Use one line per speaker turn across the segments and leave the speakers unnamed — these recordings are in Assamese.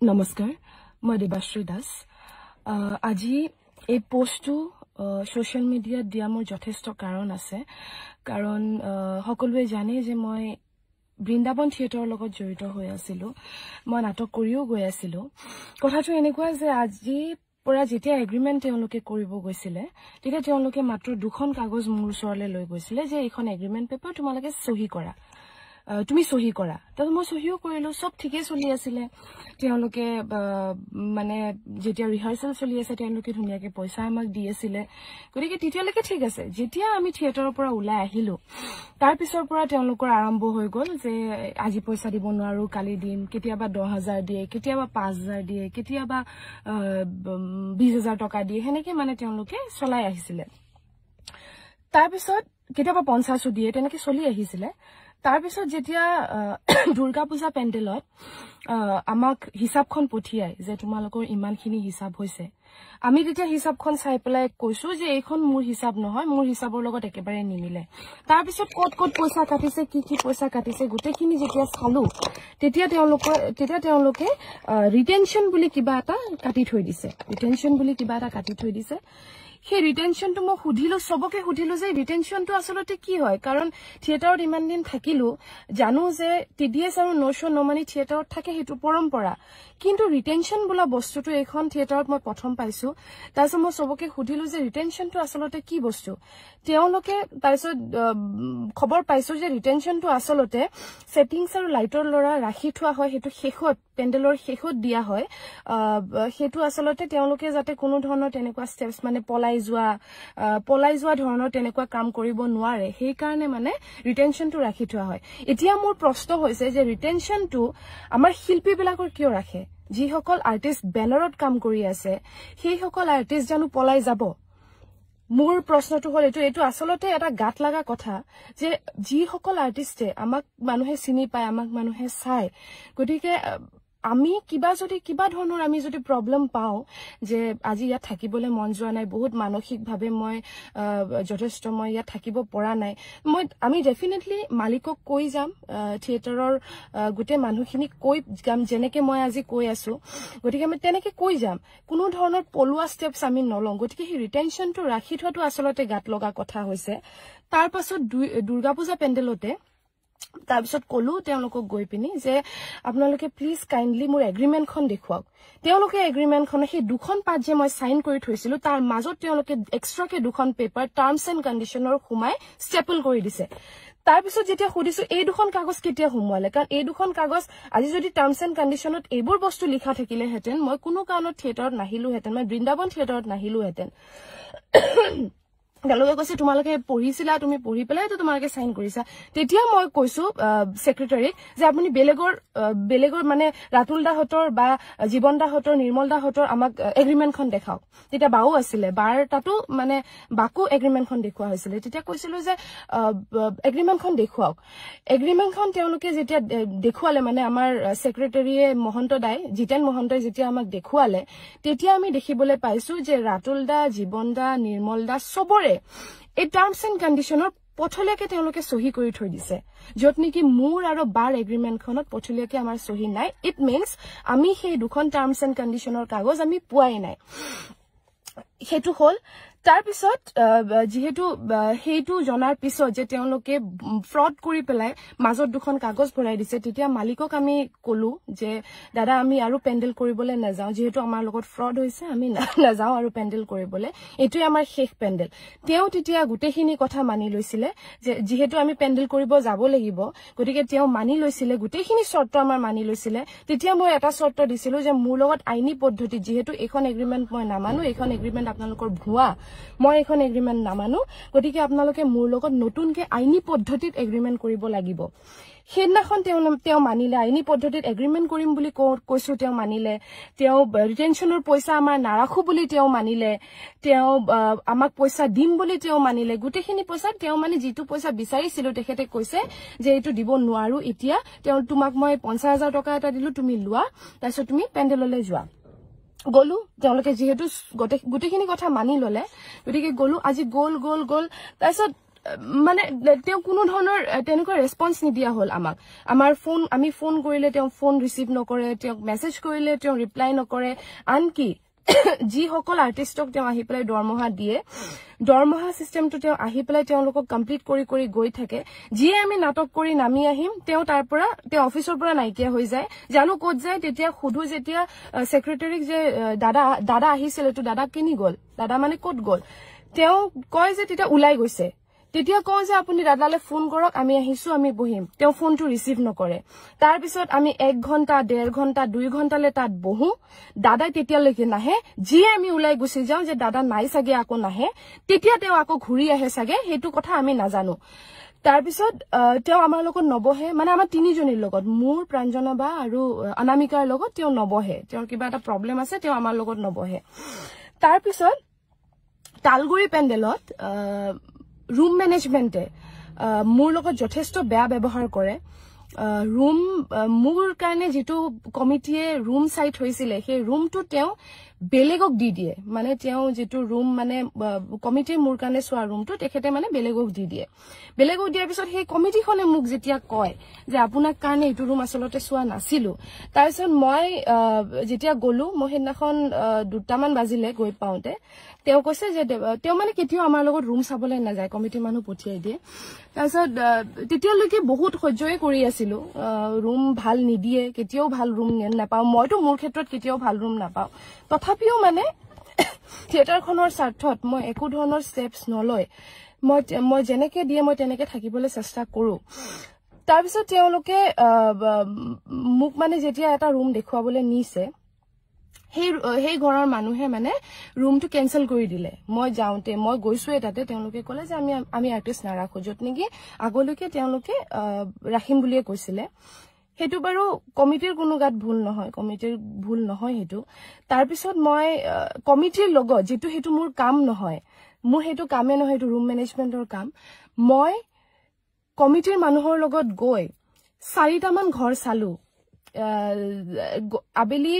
নমস্কাৰ মই দেবাশ্ৰী দাস আজি এই পোষ্টটো সোশ্যাল মিডিয়াত দিয়া মোৰ যথেষ্ট কাৰণ আছে কাৰণ সকলোৱে জানে যে মই বৃন্দাবন থিয়েটাৰৰ লগত জড়িত হৈ আছিলো মই নাটক কৰিও গৈ আছিলো কথাটো এনেকুৱা যে আজি পৰা যেতিয়া এগ্ৰিমেন্ট তেওঁলোকে কৰিব গৈছিলে তেতিয়া তেওঁলোকে মাত্ৰ দুখন কাগজ মোৰ ওচৰলৈ লৈ গৈছিলে যে এইখন এগ্ৰিমেন্ট পেপাৰ তোমালোকে সহি কৰা তুমি সহি কৰা তো মই সহিও কৰিলো সব ঠিকে চলি আছিল তেওঁলোকে মানে যেতিয়া ৰিহাৰ্সাল চলি আছে তেওঁলোকে ধুনিয়াকে পইচা আমাক দি আছিল গতিকে তেতিয়ালৈকে ঠিক আছে যেতিয়া আমি থিয়েটাৰৰ পৰা ওলাই আহিলো তাৰ পিছৰ পৰা তেওঁলোকৰ আৰম্ভ হৈ গল যে আজি পইচা দিব নোৱাৰো কালি দিম কেতিয়াবা 10000 দিয়ে কেতিয়াবা 5000 দিয়ে কেতিয়াবা 20000 টকা দিয়ে হেনেকে মানে তেওঁলোকে চলাই আহিছিল তাৰ পিছত কেতিয়াবা 50 দিয়ে তেনেকে চলি আহিছিল তাৰ পিছত যেতিয়া দুৰ্গা পূজা পেন্ডেলত আমাক হিসাবখন পঠিয়াই যে তোমালোকৰ ইমানখিনি হিসাব হৈছে আমি তেতিয়া হিসাবখন চাই পেলাই কৈছো যে এইখন মোৰ হিসাব নহয় মোৰ হিসাবৰ লগত একেবাৰে নিমিলে তাৰ পিছত কত পইচা কাটিছে কি পইচা কাটিছে গুটেখিনি যেতিয়া চালো তেতিয়া তেওঁলোকে ৰিটেনশন বুলি কিবা এটা কাটি থৈ দিছে সেই ৰিটেনশনটো মই সুধিলো সবকে সুধিলো যে ৰিটেনশনটো আসলতে কি হয় কাৰণ থিয়েটাৰত ইমান দিন থাকিলো জানো যে টিডিএস আৰু নশো নমানি থিয়েটাৰত থাকে হেতু পৰম্পৰা কিন্তু ৰিটেনশন বোলা বস্তুটো এখন থিয়েটাৰত মই প্ৰথম পাইছো তাৰছত মই সবকে সুধিলো যে ৰিটেনশনটো আসলতে কি বস্তু তেওঁলোকে তাৰছত খবৰ পাইছো যে ৰিটেনশনটো আসলতে সেটিংস আৰু লাইটৰ লৰা ৰাখি থোৱা হয় হেতু শেষত পেন্ডেলৰ শেষত দিয়া হয় হেতু আসলতে তেওঁলোকে যাতে কোনো ধৰণৰ তেনেকুৱা স্টেপস মানে পলাই যোৱা ধৰণৰ তেনেকুৱা কাম কৰিব নোৱাৰে সেই কাৰণে মানে ৰিটেনশনটো ৰাখি থোৱা হয় এতিয়া মোৰ প্ৰশ্ন হৈছে যে ৰিটেনশনটো আমাৰ শিল্পী বিলাকৰ কিয় ৰাখে যি সকল আৰ্টিষ্ট বেনাৰত কাম কৰি আছে সেই সকল আৰ্টিষ্ট জানো পলাই যাব মোৰ প্ৰশ্নটো হল এটো আসলতে এটা গাত লাগা কথা যে যি সকল আৰ্টিষ্টে আমাক মানুহে চিনি পায় আমাক মানুহে চায় গতিকে আমি কিবা ধৰণৰ আমি যদি প্ৰবলেম পাও যে আজি ইয়া থাকিবলৈ মন যোৱা নাই বহুত মানসিকভাৱে মই যথেষ্ট মই ইয়া থাকিব পৰা নাই আমি ডেফিনেটলি মালিকক কৈ যাম থিয়েটাৰৰ গুটে মানুহখিনি কৈ যাম যেনেকে মই আজি কৈ আছো গতিকে আমি তেনেকে কৈ যাম কোনো ধৰণৰ পলুৱা স্টেপস আমি নলং গতিকে হি ৰিটেনশনটো ৰাখি থোৱাটো আসলতে গাত লগা কথা হৈছে তাৰ পাছত দুৰ্গা পূজা পেন্ডেলতে তাৰপিছত কলো তেওঁলোকক গৈ পিনি যে আপোনালোকে প্লিজ কাইন্ডলি মোৰ এগ্ৰিমেন্টখন দেখুৱাওক তেওঁলোকে এগ্ৰিমেন্টখন সেই দুখন পাত যে মই সাইন কৰি থৈছিলো তাৰ মাজত তেওঁলোকে এক্সট্ৰাকে দুখন পেপাৰ টাৰ্মছ এণ্ড কণ্ডিশনৰ খুমাই ষ্টেপল কৰি দিছে তাৰপিছত যেতিয়া সুধিছো এই দুখন কাগজ কেতিয়া হুমুৱালে কাৰণ এই দুখন কাগজ আজি যদি টাৰ্মছ এণ্ড কণ্ডিশনত এইবোৰ বস্তু লিখা থাকিলে হেতেন মই কোনো কাৰণত থিয়েটাৰত নাহিলো হেতেন মই বৃন্দাবন থিয়েটাৰত নাহিলো হেতেন তেওঁলোকে কৈছে তোমালোকে পঢ়িছিলা তুমি পঢ়ি পেলাই তো তোমালোকে সাইন কৰিছা তেতিয়া মই কৈছো সেক্ৰেটাৰীক যে আপুনি বেলেগৰ মানে ৰাতুল দাহতৰ বা জীবন দাহতৰ নিৰ্মল দাহতৰ আমাক এগ্ৰিমেন্টখন দেখাওক তেতিয়া বাও আছিল বাৰ তাতো মানে বাকো এগ্ৰিমেন্টখন দেখুৱা হৈছিল তেতিয়া কৈছিল যে এগ্ৰিমেন্টখন দেখুৱাওক এগ্ৰিমেন্টখন তেওঁলোকে যেতিয়া দেখুৱালে মানে আমাৰ সেক্ৰেটাৰীয়ে মহন্ত দাই জিতেন মহন্তই যেতিয়া আমাক দেখুৱালে তেতিয়া আমি দেখিবলৈ পাইছো যে ৰাতুল দা জীবন দা নিৰ্মল দা সবৰে এই টাৰ্মছ এণ্ড কণ্ডিশনৰ পথলৈকে তেওঁলোকে সহি কৰি থৈ দিছে যত নেকি মোৰ আৰু বাৰ এগ্ৰিমেন্টখনত পথলৈকে আমাৰ সহি নাই ইট মিন্স আমি সেই দুখন টাৰ্মছ এণ্ড কণ্ডিশনৰ কাগজ আমি পোৱাই নাই হেতু হল তাৰ পিছত যেহেতু হেতু জনাৰ পিছত যে তেওঁলোকে ফ্ৰড কৰি পেলাই মাজত দুখন কাগজ ভৰাই দিছে তেতিয়া মালিকক আমি কলো যে দাদা আমি আৰু পেন্ডেল কৰিবলৈ নাযাও যেহেতু আমাৰ লগত ফ্ৰড হৈছে আমি নাযাও আৰু পেন্ডেল কৰিবলৈ এটোই আমাৰ শেষ পেন্ডেল তেওঁ তেতিয়া গুটেখিনি কথা মানি লৈছিল যে যেহেতু আমি পেন্ডেল কৰিব যাব লাগিব গতিকে তেওঁ মানি লৈছিল গুটেখিনি শৰ্ত আমাৰ মানি লৈছিল তেতিয়া মই এটা শৰ্ত দিছিলো যে মোৰ লগত আইনী পদ্ধতি যেহেতু এখন এগ্ৰিমেন্ট মই নামানো এখন এগ্ৰিমেন্ট আপোনালোকৰ ভুৱা মই এখন এগ্ৰিমেন্ট নামানো গতিকে আপোনালোকে মোৰ লগত নতুনকে আইনী পদ্ধতিত এগ্ৰিমেন্ট কৰিব লাগিব হেদিনাখন তেওঁ মানিলে আইনী পদ্ধতিত এগ্ৰিমেন্ট কৰিম বুলি কৈছো তেওঁ মানিলে তেওঁ ৰিটেনশনৰ পইচা আমাৰ নাৰাখো বুলি তেওঁ মানিলে তেওঁ আমাক পইচা দিম বুলি তেওঁ মানিলে গুটেখিনি পইচা তেওঁ মানে যেটো পইচা বিচাৰিছিল তেখেতে কৈছে যে এটো দিব নোৱাৰো এতিয়া তেওঁ তোমাক মই 50000 টকা এটা দিলো তুমি লোৱা তাৰছত তুমি পেন্ডেললৈ যোৱা গলু তেওঁলোকে যেহেতু গুটেখিনি কথা মানি ললে গতিকে গলু আজি গোল তাৰছত মানে তেওঁ কোনো ধৰণৰ তেনেকুৱা ৰেসপন্স নিদিয়া হল আমাক আমাৰ ফোন আমি ফোন কৰিলে তেওঁ ফোন ৰিসিভ নকৰে তেওঁ মেসেজ কৰিলে তেওঁ ৰিপ্লাই নকৰে আনকি যি সকল আৰ্টিষ্টক তেওঁ আহি পেলাই দৰমহা দিয়ে দৰমহা সিস্টেমটো তেওঁ আহি পেলাই তেওঁলোকক কমপ্লিট কৰি কৰি গৈ থাকে যিয়ে আমি নাটক কৰি নামি আহিম তেওঁ তাৰ পৰা তেওঁ অফিচৰ পৰা নাইকিয়া হৈ যায় জানো ক'ত যায় তেতিয়া খুদু যেতিয়া সেক্ৰেটাৰীক যে দাদা আহিছিল তো দাদা কিনি গল দাদা মানে ক'ত গল তেওঁ কয় যে তেতিয়া উলাই গৈছে তেতিয়া কয় যে আপুনি দাদালে ফোন কৰক আমি আহিছো আমি বহিম তেওঁ ফোনটো ৰিসিভ নকৰে তাৰ পিছত আমি 1 ঘণ্টা 1.5 ঘণ্টা 2 ঘণ্টালে তাত বহো দাদা তেতিয়ালৈকে নাহে যি আমি উলাই গুছি যাও যে দাদা নাই সাগে আকো নাহে তেতিয়া তেওঁ আকো ঘুৰি আহে সাগে হেতু কথা আমি নাজানো তাৰ পিছত তেওঁ আমাৰ লগত নবহে মানে আমাৰ তিনিজনীৰ লগত মোৰ প্ৰাঞ্জনা বা আৰু অনামিকাৰ লগত তেওঁ নবহে তেওঁৰ কিবা এটা প্ৰবলেম আছে তেওঁ আমাৰ লগত নবহে তাৰ পিছত তালগুৰি পেন্ডেলত room management মোৰ লগত যথেষ্ট বেয়া ব্যৱহাৰ কৰে room মোৰ কাৰণে যেটো কমিটিয়ে room সাইট হৈছিল সেই roomটো তেওঁ বেলেগক দি দিয়ে মানে তেওঁ যেটো room মানে কমিটি মোৰ কাৰণে সোৱা roomটো তেখেতে মানে বেলেগক দি দিয়ে বেলেগক দিয়াৰ পিছত সেই কমিটিখনে মোক যেতিয়া কয় যে আপোনাক কাৰণে এটো room আসলতে সোৱা নাছিলো তাৰ পিছত মই যেতিয়া গলো মই হেদিনাখন 2টা মান বাজিলে গৈ পাওতে তেওঁ কৈছে যে তেওঁ মানে কেতিয়াও আমাৰ লগত room চাবলৈ না যায় কমিটি মানুহ পঠিয়াই দিয়ে তাৰপিছত তেতিয়ালৈকে বহুত সহ্যই কৰি আছিল room ভাল নিদিয়ে কেতিয়াও ভাল room নাপাও মইতো মোৰ ক্ষেত্ৰত কেতিয়াও ভাল room নাপাও তথাপিও মানে থিয়েটাৰখনৰ স্বাৰ্থত মই একো ধৰণৰ স্টেপছ নলয় মই যেনেকে দিয়ে মই তেনেকে থাকিবলৈ চেষ্টা কৰো তাৰ পিছত তেওঁলোকে মোক মানে যেতিয়া এটা room দেখুৱাবলৈ নিছে সেই ঘৰৰ মানুহে মানে roomটো কেনসেল কৰি দিলে মই যাওঁতে মই গৈছোৱে তাতে তেওঁলোকে ক'লে যে আমি আৰ্টিষ্ট নাৰাখো যত নেকি আগলৈকে তেওঁলোকে ৰাখিম বুলিয়ে কৈছিলে হেতু বাৰু কমিটিৰ কোনো গাত ভুল নহয় হেতু তাৰ পিছত মই কমিটিৰ লগত যেটো হেতু মোৰ কাম নহয় মোৰ হেতু কামে নহয় হেতু ৰুম মেনেজমেন্টৰ কাম মই কমিটিৰ মানুহৰ লগত গৈ 4টা মান ঘৰ চালো আবেলি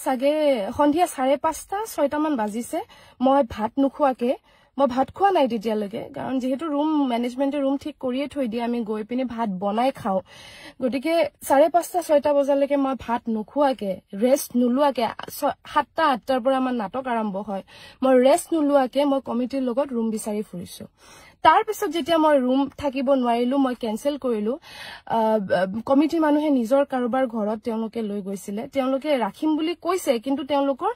সাগে সন্ধিয়া 5:30 6টা মান বাজিছে মই ভাত নুখুৱাকে মই ভাত খোৱা নাই তেতিয়ালৈকে কাৰণ যেহেতু ৰুম মেনেজমেন্টে ৰুম ঠিক কৰিয়ে থৈ দিয়ে আমি গৈ পিনি ভাত বনাই খাও গটিকে 5:30 6টা বজালৈকে মই ভাত নুখুৱাকে ৰেষ্ট নুলুৱাকে 7টা 8টাৰ পৰা আমাৰ নাটক আৰম্ভ হয় মই ৰেষ্ট নুলুৱাকে মই কমিটিৰ লগত ৰুম বিচাৰি ফুৰিছো তাৰ পিছত যেতিয়া মই ৰুম থাকিব নোৱাৰিলো মই কেনসেল কৰিলো কমিটি মানুহে নিজৰ কাৰোবাৰ ঘৰত তেওঁলোকে লৈ গৈছিলে তেওঁলোকে ৰাখিম বুলি কৈছে কিন্তু তেওঁলোকৰ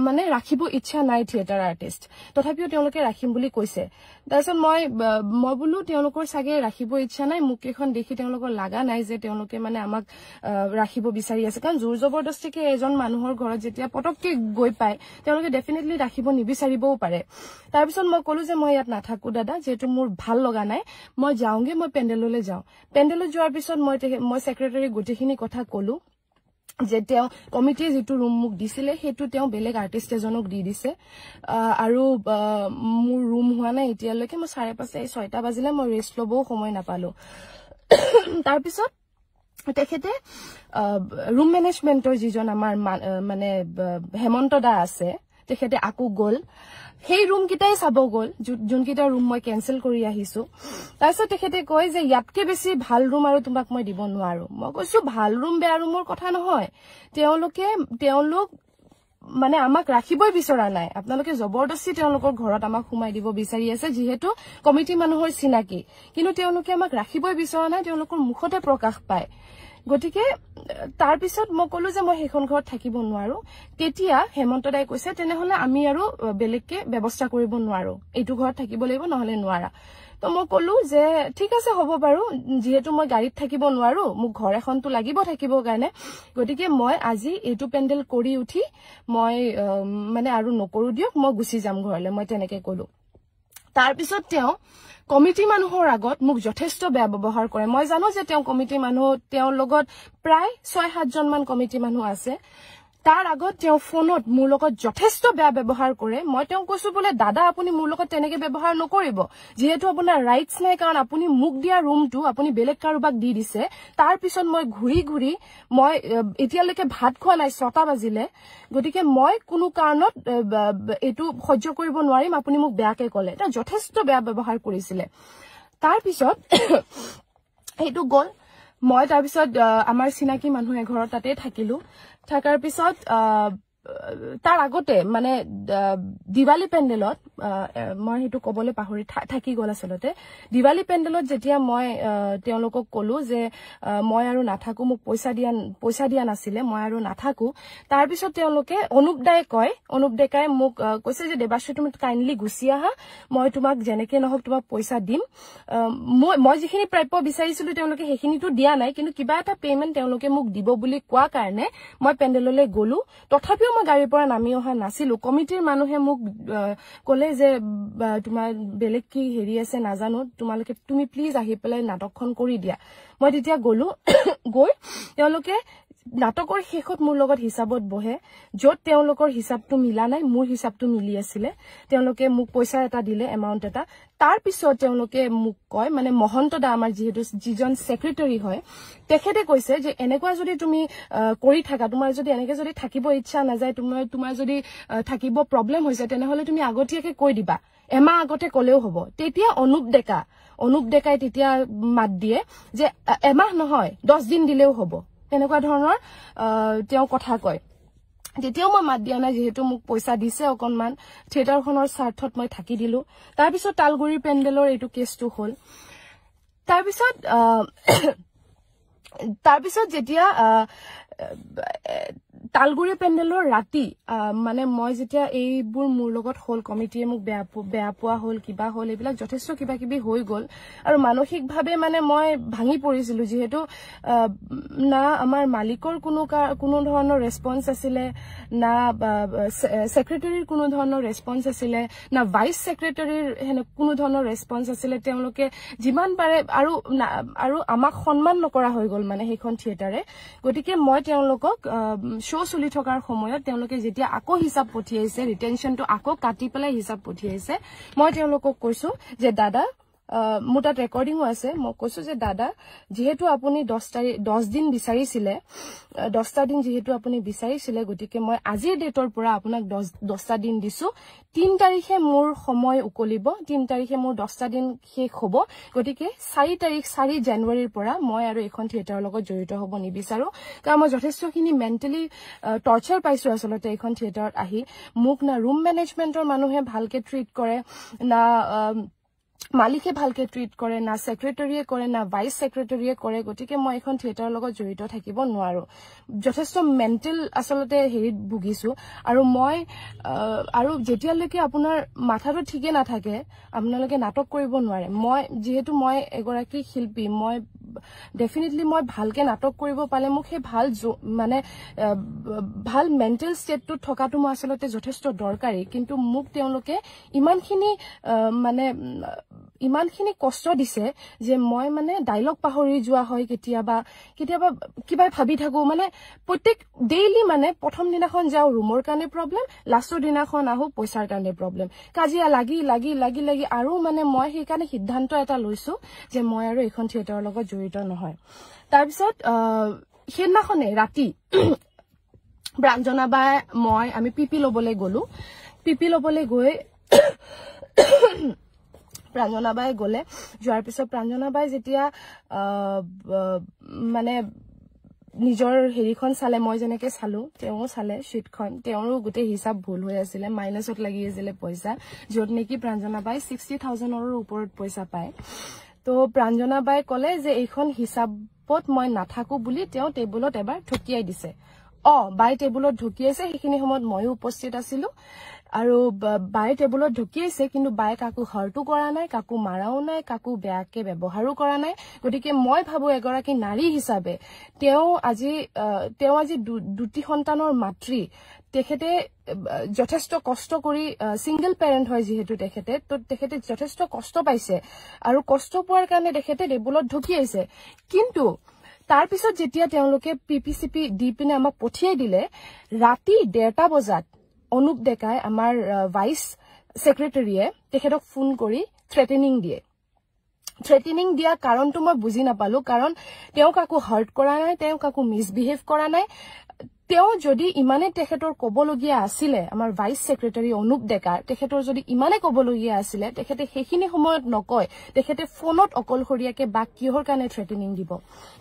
মানে ৰাখিব ইচ্ছা নাই থিয়েটাৰ আৰ্টিষ্ট তথাপিও তেওঁলোকে ৰাখিম বুলি কৈছে তাৰছত মই বলো তেওঁলোকৰ সাগে ৰাখিব ইচ্ছা নাই মোক এখন দেখি তেওঁলোকৰ লাগা নাই যে তেওঁলোকে মানে আমাক ৰাখিব বিচাৰি আছে কাৰণ জোৰ জবৰদস্তিকে এজন মানুহৰ ঘৰত যেতিয়া পটককে গৈ পায় তেওঁলোকে ডেফিনেটলি ৰাখিব নিবিচাৰিবও পাৰে তাৰ পিছত মই কলো যে মই ইয়াত নাথাকো দাদা যেটো মোৰ ভাল লগা নাই মই যাওঁগে মই পেন্ডেললৈ যাওঁ পেন্ডেলত যোৱাৰ পিছত মই সেক্ৰেটাৰী গটিখিনি কথা কলো যে তেওঁ কমিটিয়ে যেটো ৰুম মোক দিছিলে হেতু তেওঁ বেলেগ আৰ্টিষ্ট এজনক দি দিছে আৰু মোৰ ৰুম হোৱা নাই এতিয়ালৈকে মই 5:30 6টা বাজিলে মই ৰেষ্ট লবও সময় নাপালো তাৰ পিছত তেখেতে ৰুম মেনেজমেন্টৰ যিজন আমাৰ মানে হেমন্ত দা আছে তেখেতে আকু গল সেই ৰুম কিটাই চাব গল যোন কিটা ৰুম মই কেনসেল কৰি আহিছো তাৰছত তেখেতে কয় যে ইয়াতকে বেছি ভাল ৰুম আৰু তোমাক মই দিব নোৱাৰো মই কৈছো ভাল ৰুম বেয়া ৰুমৰ কথা নহয় তেওঁলোক মানে আমাক ৰাখিবই বিচৰা নাই আপোনালোকে জবৰদস্তি তেওঁলোকৰ ঘৰত আমাক সোমাই দিব বিচাৰি আছে যেহেতু কমিটি মানুহৰ চিনাকি কিন্তু তেওঁলোকে আমাক ৰাখিবই বিচৰা নাই তেওঁলোকৰ মুখতে প্ৰকাশ পায় গটিকে তাৰ পিছত মই কলো যে মই হেখন ঘৰত থাকিব নোৱাৰো তেতিয়া হেমন্ত দাই কৈছে তেনেহলে আমি আৰু বেলেগকে ব্যৱস্থা কৰিব নোৱাৰো এইটো ঘৰত থাকিব লাগিব নহলে নোৱাৰা তো মই কলো যে ঠিক আছে হ'ব বাৰু যেহেতু মই গাড়ীত থাকিব নোৱাৰো মোক ঘৰ এখনটো লাগিব থাকিব কাৰণে গটিকে মই আজি এইটো পেন্ডেল কৰি উঠি মই মানে আৰু নকৰো দিয়ক মই গুছি যাম ঘৰলে মই তেনেকে কলো তাৰ পিছত তেওঁ কমিটি মানুহৰ আগত মোক যথেষ্ট বেয়া ব্যৱহাৰ কৰে মই জানো যে তেওঁ কমিটি মানুহ তেওঁৰ লগত প্ৰায় 6-7 জন মান কমিটি মানুহ আছে তাৰ আগত তেওঁ ফোনত মোৰ লগত যথেষ্ট বেয়া ব্যৱহাৰ কৰে মই তেওঁ কৈছো বলে দাদা আপুনি মোৰ লগত তেনেকে ব্যৱহাৰ নকৰিব যেহেতু আপোনাৰ ৰাইটস নাই কাৰণ আপুনি মুক দিয়া ৰুমটো আপুনি বেলেগ কাৰোবাক দি দিছে তাৰ পিছত মই ঘুৰি ঘুৰি মই এতিয়ালৈকে ভাত খোৱা নাই 6টা বাজিলে গতিকে মই কোনো কাৰণত এটো সহ্য কৰিব নোৱাৰিম আপুনি মোক বেয়াকে ক'লে এটা যথেষ্ট বেয়া ব্যৱহাৰ কৰিছিলে তাৰ পিছত এইটো গল মই তাৰ পিছত আমাৰ চিনাকি মানুহে ঘৰত তাতে থাকিলো থাকাৰ পিছত তাৰ আগতে মানে দিৱালী পেণ্ডেলত মই হেতু কবলে পাহৰি থাকি গল আসলতে দিৱালী পেণ্ডেলত যেতিয়া মই তেওঁলোকক কলো যে মই আৰু নাথাকো মোক পইচা দিয়া নাছিলে মই আৰু নাথাকো তাৰ পিছত তেওঁলোকে অনুপদাই কয় অনুপদেকাই মোক কৈছে যে দেবাশ্ৰী তুমি কাইন্ডলি গুছি আহা মই তোমাক জেনেকে নহক তোমাক পইচা দিম মই যিখিনি প্ৰাপ্য বিচাৰিছিলো তেওঁলোকে হেখিনিটো দিয়া নাই কিন্তু কিবা এটা পেমেন্ট তেওঁলোকে মোক দিব বুলি কোৱা কাৰণে মই পেণ্ডেললৈ গলো তথাপিও মই গাড়ীৰ পৰা নামি অহা নাছিলো কমিটিৰ মানুহে মোক কলে যে তোমাৰ বেলেগ কি হেৰি আছে নাজানো তোমালোকে তুমি প্লিজ আহি পেলাই নাটকখন কৰি দিয়া মই তেতিয়া গলো গৈ তেওঁলোকে নাটকৰ শেষত মোৰ লগত হিচাপত বহে যত তেওঁলোকৰ হিচাপটো মিলা নাই মোৰ হিচাপটো মিলি আছিল তেওঁলোকে মোক পইচা এটা দিলে এমাউন্ট এটা তাৰ পিছত তেওঁলোকে মোক কয় মানে মহন্ত দা আমাৰ যেহেতু যিজন সেক্ৰেটাৰী হয় তেখেতে কৈছে যে এনেকুৱা যদি তুমি কৰি থাকা তোমাৰ যদি এনেকে যদি থাকিব ইচ্ছা নাযায় তোমাৰ যদি থাকিব প্ৰবলেম হৈছে তেনেহলে তুমি আগতীয়াকে কৈ দিবা এমাহ আগতে কলেও হ'ব তেতিয়া অনুপ ডেকাই তেতিয়া মাত দিয়ে যে এমাহ নহয় 10 দিন দিলেও হ'ব এনেকুৱা ধৰণৰ তেওঁ কথা কয় তেতিয়াও মই মাত দিয়া নাই যেহেতু মোক পইচা দিছে অকনমান থিয়েটাৰখনৰ স্বাৰ্থত মই থাকি দিলো তাৰ পিছত তালগুৰি পেণ্ডেলৰ এইটো কেছটো হ'ল তাৰ পিছত যেতিয়া তালগুৰি পেণ্ডেলৰ ৰাতি মানে মই যেতিয়া এইবোৰ মোৰ লগত হল কমিটিয়ে মোক বেয়া পোৱা হল কিবা হল এইবিলাক যথেষ্ট কিবা কিবি হৈ গল আৰু মানসিকভাৱে মানে মই ভাঙি পৰিছিলো যেহেতু না আমাৰ মালিকৰ কোনো ধৰণৰ ৰেসপন্স আছিলে না সেক্ৰেটাৰীৰ কোনো ধৰণৰ ৰেসপন্স আছিলে না ভাইস সেক্ৰেটাৰীৰ কোনো ধৰণৰ ৰেসপন্স আছিলে তেওঁলোকে যিমান পাৰে আৰু আমাক সন্মান নকৰা হৈ গল মানে সেইখন থিয়েটাৰে গতিকে মই তেওঁলোকক শো চলি থকাৰ সময়ত তেওঁলোকে যেতিয়া আকৌ হিচাপ পঠিয়াইছে ৰিটেনশনটো আকৌ কাটি পেলাই হিচাপ পঠিয়াইছে মই তেওঁলোকক কৈছো যে দাদা মোৰ তাত ৰেকৰ্ডিংও আছে মই কৈছো যে দাদা যেহেতু আপুনি 10 দিন বিচাৰিছিলে 10টা দিন যেহেতু আপুনি বিচাৰিছিলে গতিকে মই আজিৰ ডেটৰ পৰা আপোনাক 10টা দিন দিছো 3 তাৰিখে মোৰ সময় উকলিব 3 তাৰিখে মোৰ 10টা দিন শেষ হ'ব গতিকে 4 জানুৱাৰীৰ পৰা মই আৰু এখন থিয়েটাৰৰ লগত জড়িত হ'ব নিবিচাৰো কাৰণ মই যথেষ্টখিনি মেন্টালি টৰ্চাৰ পাইছো আসলতে এখন থিয়েটাৰত আহি মোক না ৰুম মেনেজমেন্টৰ মানুহে ভালকে ট্ৰিট কৰে না মালিকে ভালকে ট্ৰিট কৰে না সেক্ৰেটাৰীয়ে কৰে না ভাইস সেক্ৰেটাৰীয়ে কৰে গতিকে মই এখন থিয়েটাৰৰ লগত জড়িত থাকিব নোৱাৰো যথেষ্ট মেন্টাল আসলতে হেৰিত ভুগিছো আৰু মই আৰু যেতিয়ালৈকে আপোনাৰ মাথাটো ঠিকে নাথাকে আপোনালোকে নাটক কৰিব নোৱাৰে মই যেহেতু মই এগৰাকী শিল্পী মই ডেফিনেটলি মই ভালকে নাটক কৰিব পালে মোক হে ভাল মেন্টাল ষ্টেটটো থকাটো মই আসলতে যথেষ্ট দৰকাৰী কিন্তু মোক তেওঁলোকে ইমানখিনি কষ্ট দিছে যে মই মানে ডায়লগ পাহৰি যোৱা হয় কেতিয়াবা কিবা ভাবি থাকো মানে প্ৰত্যেক ডেইলি মানে প্ৰথম দিনাখন যাও ৰুমৰ কাৰণে প্ৰবলেম লাষ্টৰ দিনাখন আহো পইচাৰ কাৰণে প্ৰবলেম কাজিয়া লাগি আৰু মানে মই সেই কাৰণে সিদ্ধান্ত এটা লৈছো যে মই আৰু এখন থিয়েটাৰৰ লগত জড়িত নহয় তাৰ পিছত সেইদিনাখনে ৰাতি ব্ৰাঞ্জনা বাই মই আমি পিপি লবলৈ গলো পিপি লবলৈ গৈ প্ৰাঞ্জনা বাই গলে যোৱাৰ পিছত প্ৰাঞ্জনা বাই যেতিয়া মানে নিজৰ হেৰিখন চালে মই যেনেকে চালো তেওঁ চালে শীটখন তেওঁৰো গোটে হিচাপ ভুল হৈ আছিল মাইনাসত লাগি আছিল পইচা যত নেকি প্ৰাঞ্জনা বাই 60,000 ৰ ওপৰত পইচা পায় তো প্ৰাঞ্জনা বাই কলে যে এইখন হিচাপত মই নাথাকো বুলি তেওঁ টেবুলত এবাৰ ঠকিয়াই দিছে বাই টেবুলত ঢকিয়াইছে সেইখিনি সময়ত ময়ো উপস্থিত আছিলো আৰু বাই টেবুলত ঢকিয়াইছে কিন্তু বাই কাকো হৰটো কৰা নাই কাকো মাৰাও নাই কাকো বেয়াকে ব্যৱহাৰো কৰা নাই গতিকে মই ভাবো এগৰাকী নাৰী হিচাপে তেওঁ আজি দুটি সন্তানৰ মাতৃ তেখেতে যথেষ্ট কষ্ট কৰি সিঙ্গল পেৰেন্ট হয় যেহেতু তেখেতে যথেষ্ট কষ্ট পাইছে আৰু কষ্ট পোৱাৰ কাৰণে তেখেতে টেবুলত ঢকিয়াইছে কিন্তু তাৰ পিছত যেতিয়া তেওঁলোকে পিপিচিপি দি পিনে আমাক পঠিয়াই দিলে ৰাতি 1:30 বজাত অনুপ ডেকাই আমাৰ ভাইস সেক্ৰেটাৰীয়ে তেখেতক ফোন কৰি থ্ৰেটেনিং দিয়ে থ্ৰেটেনিং দিয়া কাৰণটো মই বুজি নাপালো কাৰণ তেওঁ কাকো হাৰ্ট কৰা নাই তেওঁ কাকো মিসবিহেভ কৰা নাই তেওঁ যদি ইমানে তেখেতৰ কবলগীয়া আছিলে আমাৰ ভাইস সেক্ৰেটাৰী অনুপ ডেকাৰ তেখেতৰ যদি ইমানে কবলগীয়া আছিলে তেখেতে সেইখিনি সময়ত নকয় তেখেতে ফোনত অকলহৰীয়াকে বা কিহৰ কাৰণে থ্ৰেটেনিং দিব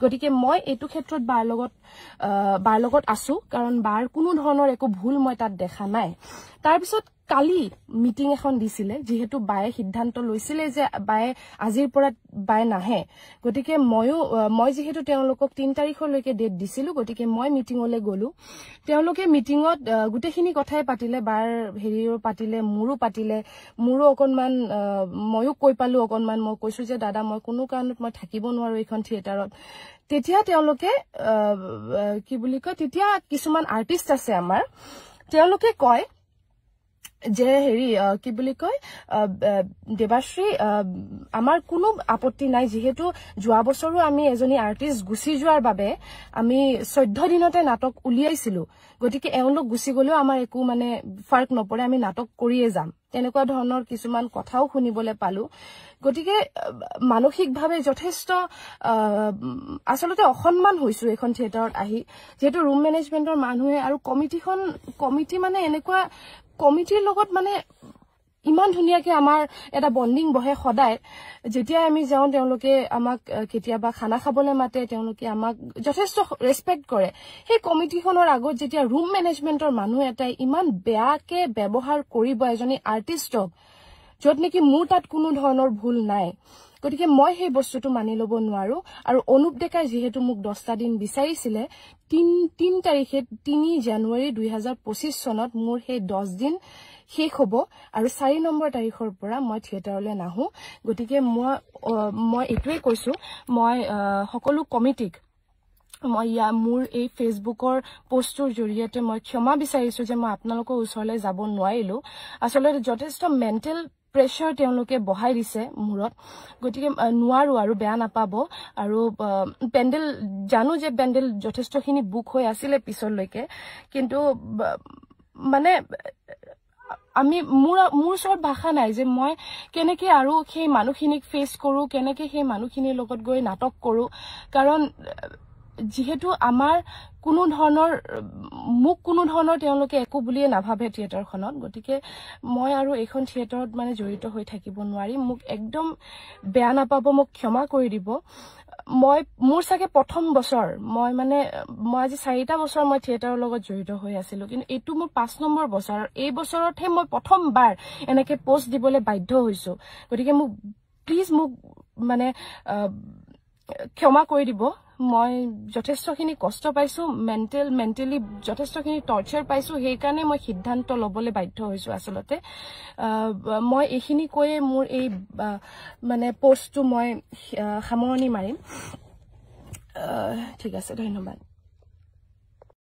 গতিকে মই এইটো ক্ষেত্ৰত বাৰ লগত আছো কাৰণ বাৰ কোনো ধৰণৰ একো ভুল মই তাত দেখা নাই তাৰ পিছত কালি মিটিং এখন দিছিলে যেহেতু বায়ে সিদ্ধান্ত লৈছিলে যে বায়ে আজিৰ পৰা বায়ে নাহে গতিকে মই যেহেতু তেওঁলোকক 3 তাৰিখলৈকে ডেট দিছিলো গতিকে মই মিটিংলৈ গলো তেওঁলোকে মিটিংত গুটেখিনি কথাই পাতিলে বাৰ হেৰিও পাতিলে মোৰো অকনমান ময়ো কৈ পালো অকনমান মই কৈছো যে দাদা মই কোনো কাৰণত মই থাকিব নোৱাৰো এইখন থিয়েটাৰত তেতিয়া তেওঁলোকে কি বুলি কয় তেতিয়া কিছুমান আৰ্টিষ্ট আছে আমাৰ তেওঁলোকে কয় যে হেৰি কি বুলি কয় দেৱাশ্ৰী আমাৰ কোনো আপত্তি নাই যেহেতু যোৱা বছৰো আমি এজনী আৰ্টিষ্ট গুছি যোৱাৰ বাবে আমি 14 দিনতে নাটক উলিয়াইছিলো গতিকে এওঁলোক গুছি গলেও আমাৰ একো মানে ফাৰ্ক নপৰে আমি নাটক কৰিয়ে যাম তেনেকুৱা ধৰণৰ কিছুমান কথাও শুনিবলৈ পালো গতিকে মানসিকভাৱে যথেষ্ট আসলতে অসন্মান হৈছো এখন থিয়েটাৰত আহি যেহেতু ৰুম মেনেজমেন্টৰ মানুহে আৰু কমিটি মানে এনেকুৱা কমিটিৰ লগত মানে ইমান ধুনিয়াকে আমাৰ এটা বন্ডিং বহে সদায় যেতিয়া আমি যাওঁ তেওঁলোকে আমাক কেতিয়াবা খানা খাবলৈ মাতে তেওঁলোকে আমাক যথেষ্ট ৰেসপেক্ট কৰে সেই কমিটিখনৰ আগত যেতিয়া ৰুম মেনেজমেন্টৰ মানুহ এটাই ইমান বেয়াকে ব্যৱহাৰ কৰিব এজনী আৰ্টিষ্টক যত নেকি মোৰ তাত কোনো ধৰণৰ ভুল নাই গতিকে মই সেই বস্তুটো মানি লব নোৱাৰো আৰু অনুপ ডেকাই যেহেতু মোক 10টা দিন বিচাৰিছিলে 3 তাৰিখে 3 জানুৱাৰী 2025 চনত মোৰ সেই 10 দিন শেষ হ'ব আৰু 4 নম্বৰ তাৰিখৰ পৰা মই থিয়েটাৰলৈ নাহো গতিকে মই এটোৱে কৈছো মই সকলো কমিটিক মই মোৰ এই ফেসবুকৰ পোষ্টৰ জৰিয়তে মই ক্ষমা বিচাৰিছো যে মই আপোনালোকৰ ওচৰলৈ যাব নোৱাৰিলো আসলে যথেষ্ট মেন্টেল প্ৰেছাৰ তেওঁলোকে বহাই দিছে মূৰত গতিকে নোৱাৰো আৰু বেয়া নাপাব আৰু পেন্ডেল জানো যে পেন্ডেল যথেষ্টখিনি বুক হৈ আছিল পিছলৈকে কিন্তু মানে আমি মোৰ ওচৰত ভাষা নাই যে মই কেনেকে আৰু সেই মানুহখিনিক ফেস কৰো কেনেকে সেই মানুহখিনিৰ লগত গৈ নাটক কৰো কাৰণ যেহেতু আমাৰ কোনো ধৰণৰ তেওঁলোকে একো বুলিয়ে নাভাবে থিয়েটাৰখনত গতিকে মই আৰু এইখন থিয়েটাৰত মানে জড়িত হৈ থাকিব নোৱাৰি মোক একদম বেয়া নাপাব মোক ক্ষমা কৰি দিব মোৰ সাকে প্ৰথম বছৰ মই আজি 4টা বছৰ মই থিয়েটাৰৰ লগত জড়িত হৈ আছিলো কিন্তু এটো মোৰ 5 নম্বৰ বছৰ এই বছৰতহে মই প্ৰথমবাৰ এনেকে পোষ্ট দিবলৈ বাধ্য হৈছো গতিকে মোক প্লিজ মোক মানে ক্ষমা কৰি দিব মই যথেষ্টখিনি কষ্ট পাইছো মেন্টেলি যথেষ্টখিনি টৰ্চাৰ পাইছো সেই কাৰণে মই সিদ্ধান্ত লবলৈ বাধ্য হৈছো আসলতে মই এইখিনি কৈয়ে মোৰ এই মানে পোষ্টটো মই সামৰণি মাৰিম ঠিক আছে ধন্যবাদ